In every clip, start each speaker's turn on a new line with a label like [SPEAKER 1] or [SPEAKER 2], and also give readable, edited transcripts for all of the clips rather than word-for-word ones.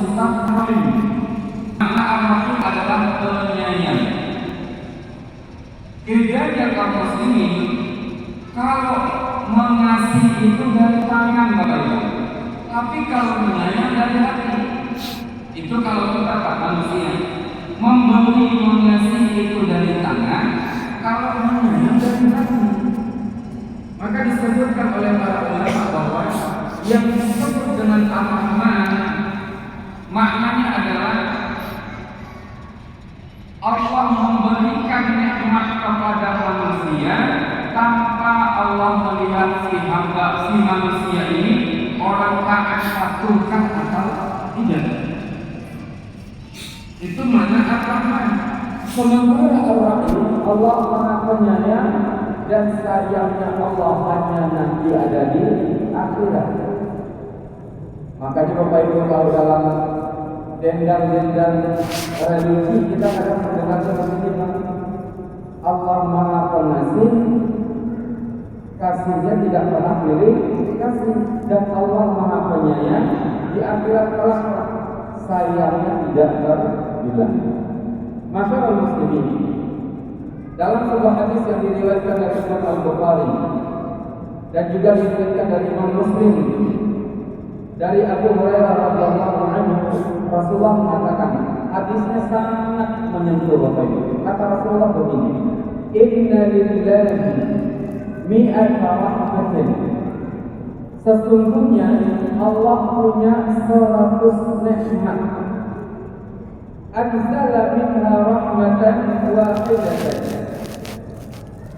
[SPEAKER 1] bersifat rahim. Maka ar-rahim adalah penyayang. Kriteria kaum muslimin kalau mengasihi itu dari tangan Bapak Ibu, tapi kalau menyayang dari hati. Itu kalau kita Pak manusia. Memberi mengasihi itu dari tangan, kalau menyayang dari hati. Maka disebutkan oleh para ulama bahwa yang disebut dengan ar-Rahman maknanya adalah Allah memberikan nikmat kepada manusia tanpa Allah melihat si hamba, si manusia ini orang taat patuhkah atau tidak. Itu makna ar-Rahman.
[SPEAKER 2] Sementara ar-Rahim, Allah Maha Penyayang dan sayangnya Allah hanya nanti ada di akhirat. Makanya Bapak Ibu kalau dalam dendam-dendam religi kita kadang mendengar seperti ini, Allah Maha Pengasih, kasihnya tidak pernah pilih kasih, dan Allah Maha Penyayang di akhirat kelak sayangnya tidak terbilang. Masyaallah muslimin, dalam sebuah hadis yang diriwayatkan dari Imam Al-Bukhari dan juga diriwayatkan dari Imam Muslim dari Abu Hurairah radhiyallahu anhu, Rasulullah mengatakan, hadisnya sangat menyentuh Bapak Ibu. Kata Rasulullah begini, Inna lillahi mi'ata rahmatin. Sesungguhnya Allah punya 100 nikmat. Anzala minha rahmatan wahidatan.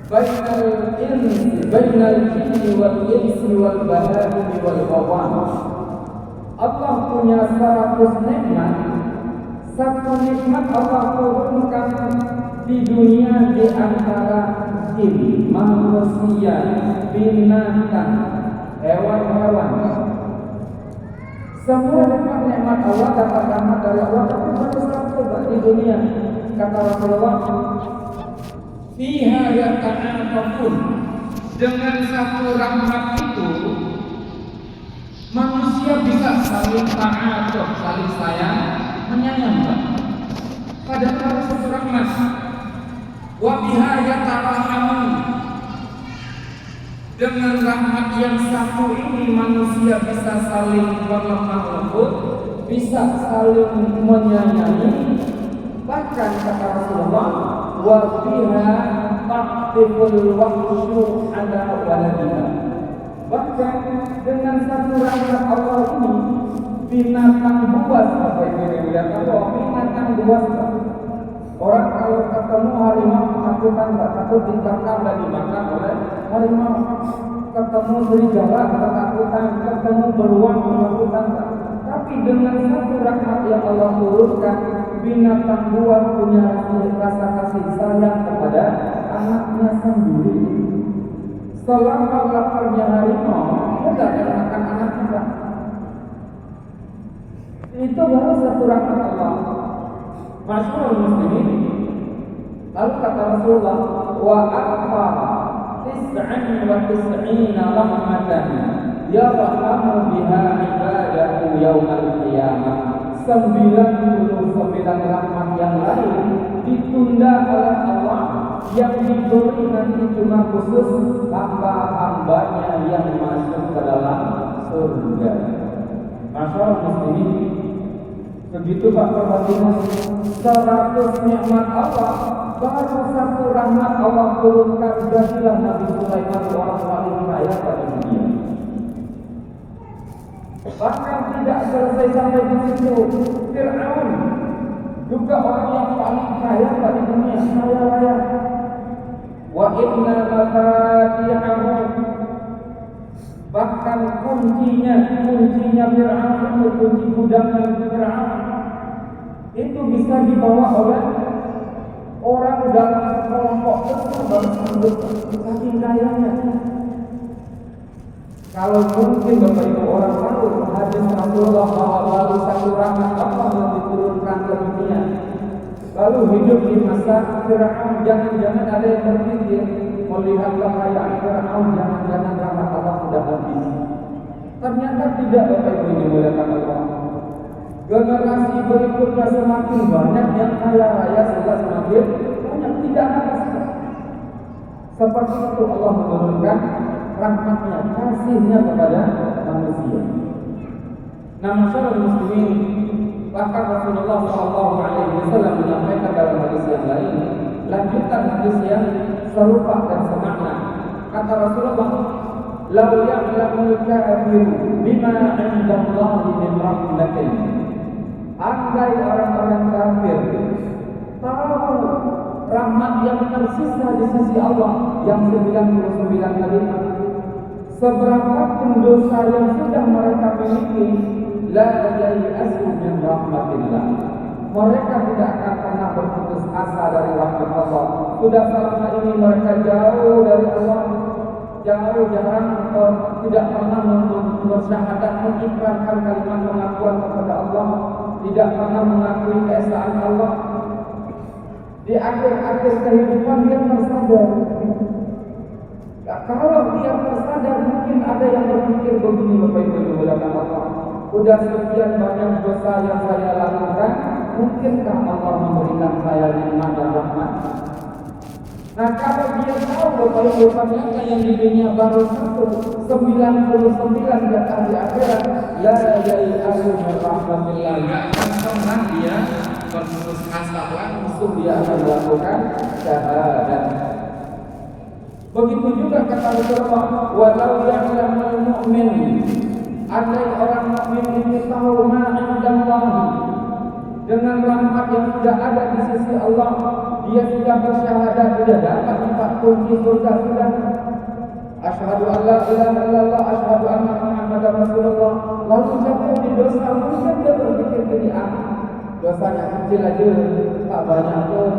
[SPEAKER 2] Bainal jinni wal insi wal bahari wal qawam. Allah punya 100 nikmat. Satu nikmat Allah turunkan di dunia di antara jin, manusia, binatang, hewan-hewan. Semua nikmat Allah dapat rahmat dari Allah, tapi baru satu di dunia. Kata Rasulullah, fiha yata'atafun. Dengan satu rahmat itu manusia bisa saling ta'atuf, saling sayang, menyayang. Padahal harus satu rahmat. Wa biha yatarahamun. Dengan rahmat yang satu ini manusia bisa saling berlemah lembut, bisa saling menyayangi. Bahkan kata Rasulullah, wa biha taqtiful wahsyu ala waladiha. Bahkan dengan satu rahmat Allah ini binatang buas, apa ini binatang buas. Orang kalau ketemu harimau ketakutan, nggak takut diterkam dan dimakan oleh harimau. Ketemu serigala ketakutan, ketemu beruang ketakutan. Tapi dengan satu rahmat yang Allah turunkan, binatang buas punya rasa kasih sayang kepada anaknya sendiri. Selama laparnya harimau, mudah akan makan anak kita. Itu baru satu rahmat Allah. Masyaallah muslimin. Lalu kata Rasulullah, wa aqfa 99 rahmatan yarhamu biha ibadahu yaumal qiyamah. 99 rahmat yang lain ditunda oleh Allah yang diberi nanti cuma khusus hamba-hambanya yang masuk ke dalam surga. Masyaallah muslimin. Begitu Pak perhatian 100 nikmat Allah, baru satu rahmat Allah turunkan. Jadilah Nabi Sulaiman orang paling kaya pada dunia. Bahkan tidak selesai sampai di situ, Fir'aun juga orang yang paling kaya pada dunia, kaya raya. Wa inna mafatihahu, bahkan kuncinya Fir'aun, kunci gudangnya Fir'aun itu bisa dibawa oleh orang dalam kelompok tersebut, saking kayanya. Kalau mungkin Bapak Ibu orang tahu hadis Rasulullah bahwa baru satu rahmat Allah yang diturunkan ke dunia, lalu hidup di masa Fir'aun, jangan-jangan ada yang berpikir melihat kekayaan Fir'aun, jangan-jangan rahmat Allah sudah habis. Ternyata tidak Bapak Ibu ini melihat Allah. Generasi berikutnya semakin banyak yang kaya raya sudah semakin banyak tidak ada. Seperti itu Allah menurunkan rahmatnya, kasihnya kepada manusia. Nah, masyarakat muslimin, bahkan Rasulullah SAW menyampaikan dalam hadis yang lain, lanjutan hadis yang serupa dan semakna. Kata Rasulullah, "Lau ya'lamul kafiru bima 'inda Allahi min rahmatin." Andai orang-orang kafir tahu rahmat yang tersisa di sisi Allah yang 99 kalimat, seberapapun dosa yang sudah mereka miliki, la yai'asu min rahmatillah, mereka tidak akan pernah berputus asa dari rahmat Allah. Sudah selama ini mereka jauh dari Allah, jauh jarang tidak pernah bersyahadat mengikrarkan kalimat pengakuan kepada Allah, tidak pernah mengakui keesaan Allah. Di akhir-akhir kehidupan dia tersadar. Kalau dia tersadar, mungkin ada yang berpikir begini, Bapak Ibu dimuliakan Allah, udah sekian banyak dosa yang saya lakukan, mungkinkah Allah memberikan saya nikmat dan rahmat? Nah, kalau dia tahu Bapak Ibu ternyata yang di dunia baru 99 jatah di akhirat, la yai'asu min rahmatillah,
[SPEAKER 1] Akan pernah dia berputus asa,
[SPEAKER 2] langsung dia akan melakukan syahadat. Begitu juga kata Rasulullah, walau ya'lamul mu'min, andai orang mukmin ini tahu ma 'indallahi, dengan rahmat yang sudah ada di sisi Allah, dia sudah bersyahadat, sudah dapat 4 kunci surga sudah. Asyhadu an la ilaha illallah, asyhadu anna Muhammadar Rasulullah. Lalu jatuh di dosa, mungkin dia berpikir gini, dosanya kecil aja, tak banyak pun.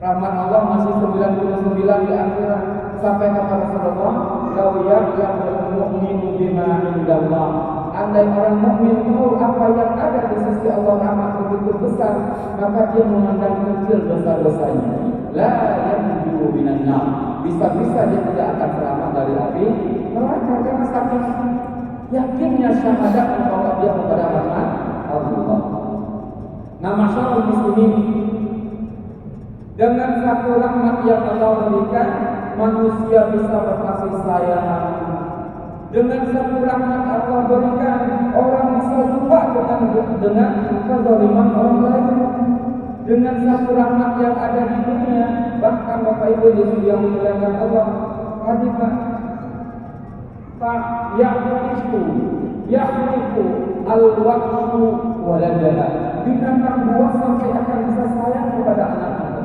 [SPEAKER 2] Rahmat Allah masih 99 di akhirat. Sampai kata Rasulullah, "Lau ya'lamul mu'minu bima 'indallah." Andai orang mukmin tahu apa yang ada di sisi Allah rahmat begitu besar, maka dia memandang kecil dosa-dosanya. La yanju minan nar. Bisa-bisa dia tidak akan selamat dari api neraka karena saking yakinnya syahadat membawa dia kepada rahmat Allah. Nah, masyarakat muslimin, dengan satu rahmat yang Allah berikan, manusia bisa berkasih sayang. Dengan satu rahmat Allah berikan, orang bisa lupa dengan kezaliman orang lain. Dengan satu rahmat yang ada di dunia, bahkan Bapak Ibu yang dimuliakan Allah, hadifah tak ya'rifu al-wahshu waladaha. Binatang buas sampai akan bisa sayang kepada anaknya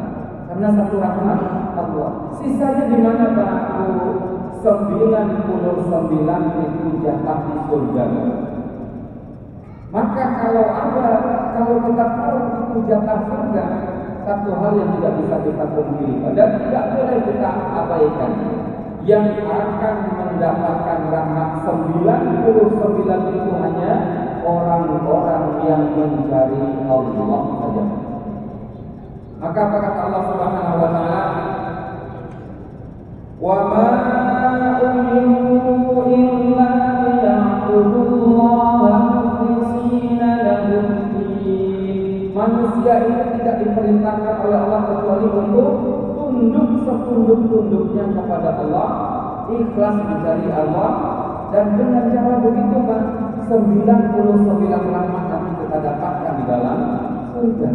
[SPEAKER 2] karena satu rahmat Allah. Sisanya di mana Pak? 99 itu jatah di surga. Maka kalau kita tahu itu jatah surga, satu hal yang tidak bisa kita pungkiri dan tidak boleh kita abaikan, yang akan mendapatkan rahmat 99 itu hanya orang-orang yang mencari Allah saja. Maka apa kata Allah Subhanahu wa taala? Wa ma umiru illa liya'budullaha mukhlishina lahu-d-din. Manusia ini tidak diperintahkan oleh Allah kecuali untuk tunduk setunduk-tunduknya kepada Allah, ikhlas mencari Allah, dan dengan cara begitu Pak, 99 rahmat nanti kita dapatkan di dalam surga.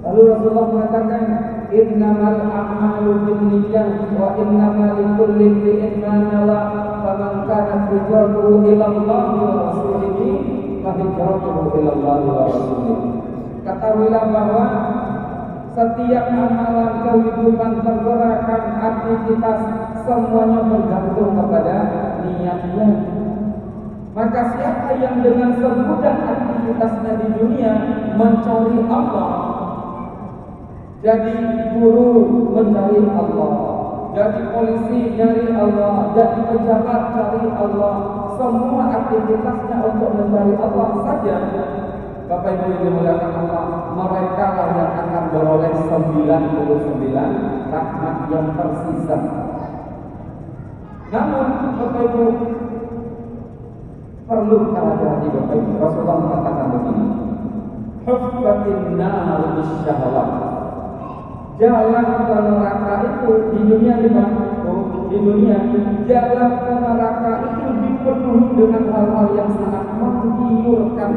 [SPEAKER 2] Lalu Rasulullah mengatakan, innamal a'malu binniyat wa innamal likulli imri'in ma nawa, faman kanat hijratuhu ila Allah wa rasulihi fa hijratuhu ila Allah wa rasulihi. Ketahuilah bahwa setiap amalan kehidupan, pergerakan, aktivitas, semuanya bergantung kepada niatnya. Maka siapa yang dengan semudah aktivitasnya di dunia mencari Allah, jadi guru mencari Allah, jadi polisi cari Allah, jadi pejabat cari Allah, semua aktivitasnya untuk mencari Allah saja, Bapak Ibu yang dimuliakan Allah, mereka lah yang akan beroleh 99 rahmat yang tersisa. Namun Bapak Ibu perlu hati-hati Bapak Ibu. Rasulullah mengatakan huffatin nar bisyahawat. Jalan ke neraka itu di dunia di dunia jalan ke neraka itu dipenuhi dengan hal-hal yang sangat menggiurkan.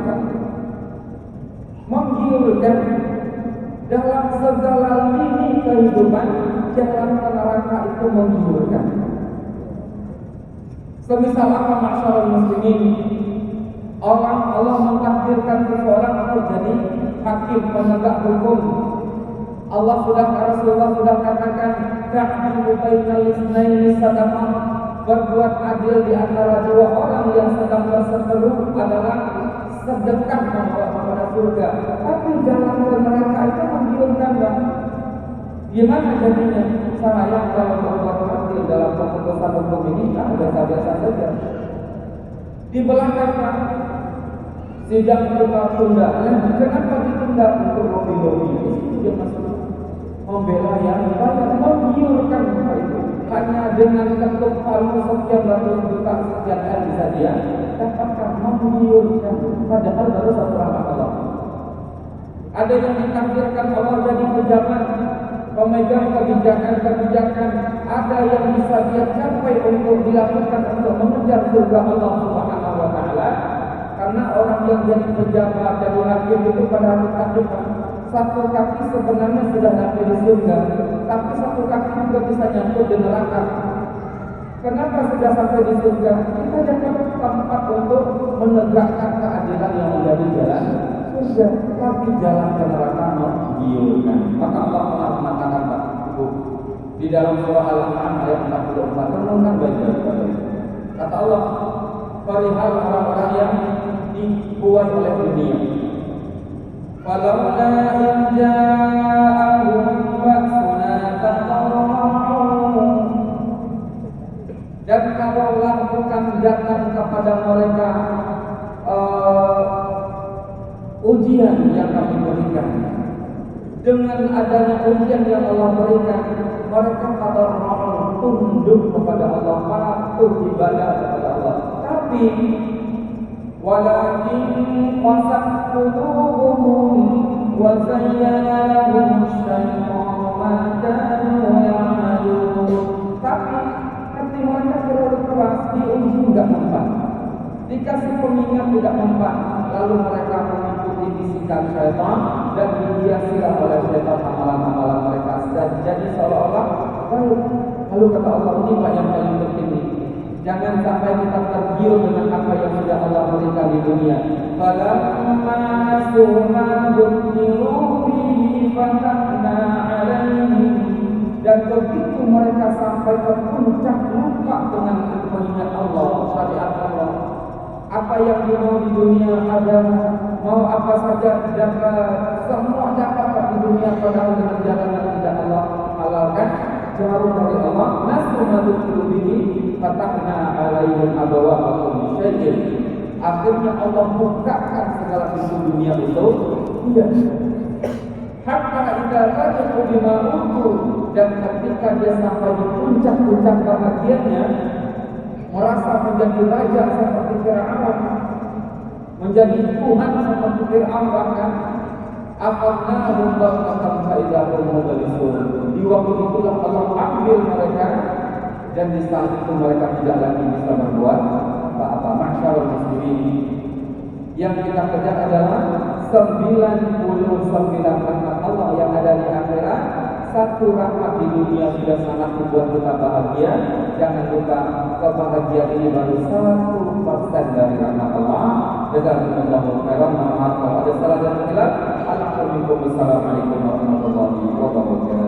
[SPEAKER 2] Dalam segala lini kehidupan, jalan ke neraka itu menggiurkan. Semisal apa masyarakat muslimin, Allah mentakdirkan seseorang untuk jadi hakim penegak hukum. Rasulullah sudah katakan, ta'dilu bainal itsnaini sadaqah, berbuat adil di antara dua orang yang sedang berseteru adalah sedekah membawa kepada surga. Tapi jalan ke neraka itu menggiurkan, Bang. Gimana jadinya? Saya kalau berbuat adil dalam keputusan hukum ini biasa-biasa saja. Di belakang Pak, sidang tunda. Kenapa ditunda? Untuk lobby-lobby. Di situ dia masuk membela yang banyak, menggiurkan itu. Hanya dengan ketuk palu sekian ratus juta sekian hari bisa dia dapatkan, menggiurkan. Padahal baru satu rahmat Allah. Ada yang ditakdirkan Allah jadi pejabat, pemegang kebijakan. Ada yang bisa dia capai untuk dilakukan untuk mengejar surga Allah Subhanahu wa taala. Karena orang yang jadi pejabat, jadi hakim itu pada hakikatnya satu kaki sebenarnya sudah sampai di surga, tapi satu kaki juga bisa nyangkut di neraka. Kenapa sudah sampai di surga? Kita dapat tempat untuk menegakkan keadilan yang menjadi jalan surga, tapi jalan ke neraka menggiurkan. Maka Allah telah mengatakan di dalam surah Al-An'am ayat 44, renungkan baik-baik. Kata Allah, perihal orang-orang yang dibuai oleh dunia. Falaula in ja'ahum ba'suna tadarra'u. Dan kalaulah bukan datang kepada mereka ujian yang kami berikan, dengan adanya ujian yang Allah berikan, mereka tadarra'u, tunduk kepada Allah, patuh ibadah kepada Allah. Tapi walakin qasat qulubuhum wa zayyana lahum asy-syaitanu ma kanu ya'malun. Tapi hati mereka terlalu keras, diuji enggak mempan, dikasih pengingat tidak mempan, lalu mereka mengikuti bisikan syaitan dan dihiasilah oleh syaitan amalan-amalan mereka. Jadi seolah-olah baik. Lalu kata Allah, ini Pak yang paling penting, jangan sampai kita tergiur dengan apa yang sudah Allah berikan di dunia. Falamma nasu ma dzukkiru bihi fatahna 'alaihim. Dan begitu mereka sampai ke puncak lupa dengan mengingat Allah, syariat Allah. Apa yang mau di dunia ada, mau apa saja dapat, semua dapat di dunia padahal dengan jalan yang tidak Allah halalkan, jauh dari Allah. Nasu ma dzukkiru bihi fatahna 'alaihim abwaaba kulli syai'in. Akhirnya Allah bukakan segala pintu dunia itu. Iya. Hatta idza fatihu bima utu, dan ketika dia sampai di puncak-puncak kebahagiaannya, merasa menjadi raja seperti Fir'aun, menjadi Tuhan seperti Fir'aun, bahkan akhadnahum baghtatan fa idza hum mublisun. Di waktu itulah Allah ambil mereka, dan di saat itu mereka tidak lagi bisa berbuat apa-apa. Masyaallah muslimin, yang kita kejar adalah 99 rahmat Allah yang ada di akhirat. Satu rahmat di dunia sudah sangat membuat kita bahagia. Jangan lupa kebahagiaan ini baru 1% dari rahmat Allah. Jazakumullahu khairan. Maaf kalau ada salah dan khilaf. Assalamualaikum warahmatullahi wabarakatuh.